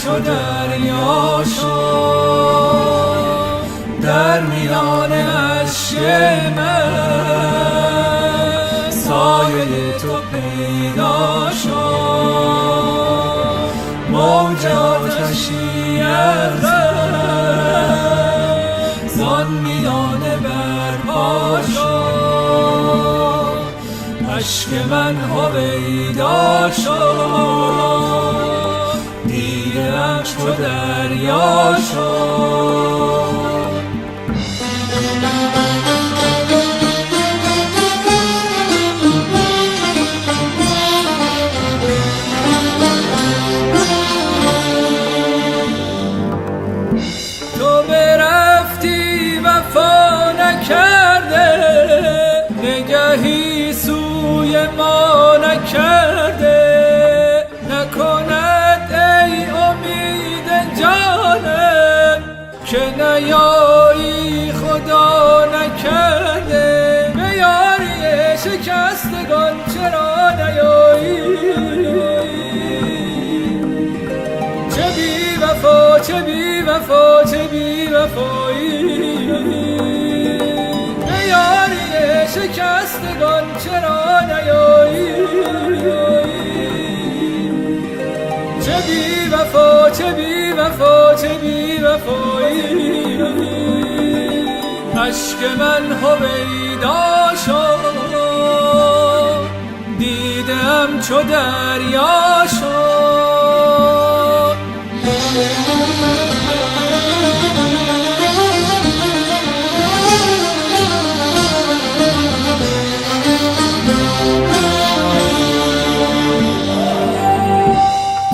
چو دریا شد در میان اشک من، سایه تو پیدا شد موج آتشی از زان میانه برپا شد، اشک من هویدا شد دیده‌ام چو دریا شد. تو برفتی وفا نکرده، نگهی سوی ما نکرده، نکند ای امید جانم که نیایی خدا نکرده، به یاری شکستگان چرا نیایی؟ چه بی وفا چه بی وفا چه بی وفایی، به یاری شکستگان چرا نیایی؟ چه بی وفا چه بی وفا چه بی وفایی، اشک من هویدا شد دیده‌ام چو دریا شد.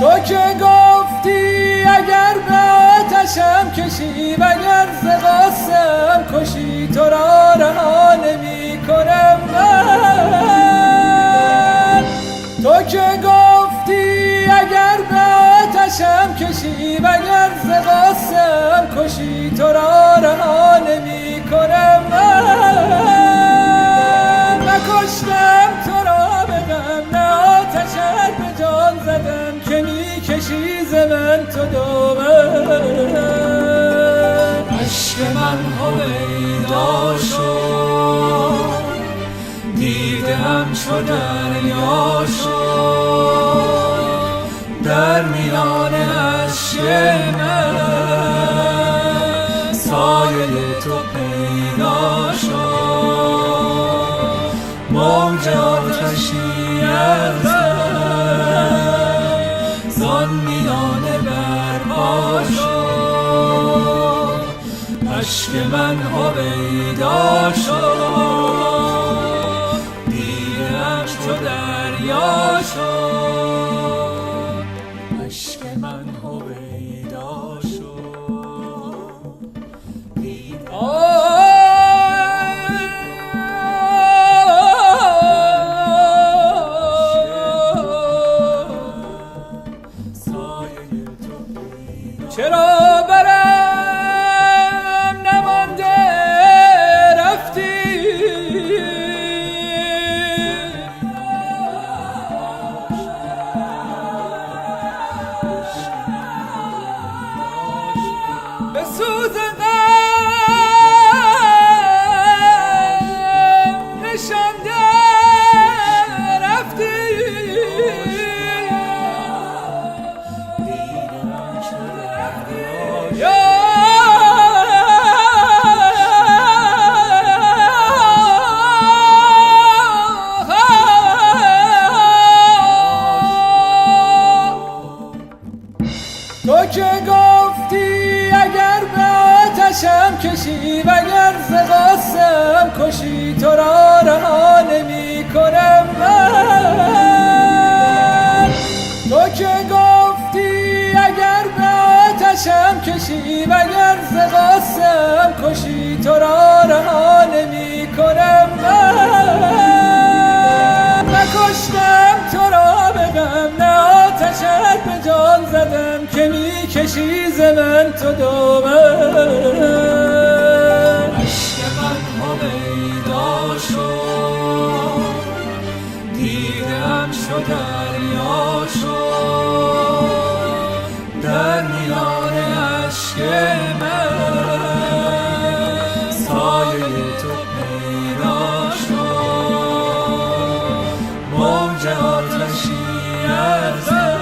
تو که گفتی اگر به آتشم کشی وگر ز غصه‌ام کشی، تو را رها نمی کنم من. تو که گفتی اگر به آتشم کشی وگر ز غصه‌ام کشی، تو را رها نمی کنم من. نکشتم تو را به غم، نه آتشت به جان زدم که می کشی ز من تو دامن. اشک من هویدا شد دیده‌ام چو دریا شد در میان اشک من، سایه تو پیدا شد موج آتشی از زان میانه برپا شد، اشک من هویدا شد دیده‌ام چو دریا شد، اشک من هویدا شد دیده‌ام چرا برم نمانده رفتی، به سوز غم نشانده رفتی، تو که گفتی اگر به آتشم کشی وگر ز غصه‌ام کشی، تو را رها نمی کنم من. تو که گفتی اگر به آتشم کشی وگر ز غصه‌ام کشی، تو را رها نمی کنم من. نکشتم تو را به غم، نه آتشت به جان زدم که می کشی ز من تو دامن. اشک من هویدا شد دیده‌ام چو دریا شد در در میان اشک من سایه تو پیدا شد، موج آتشی ازم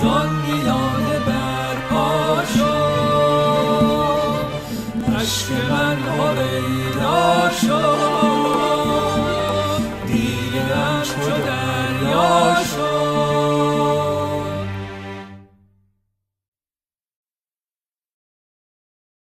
زان میانه برپا شد، اشک من هویدا شد.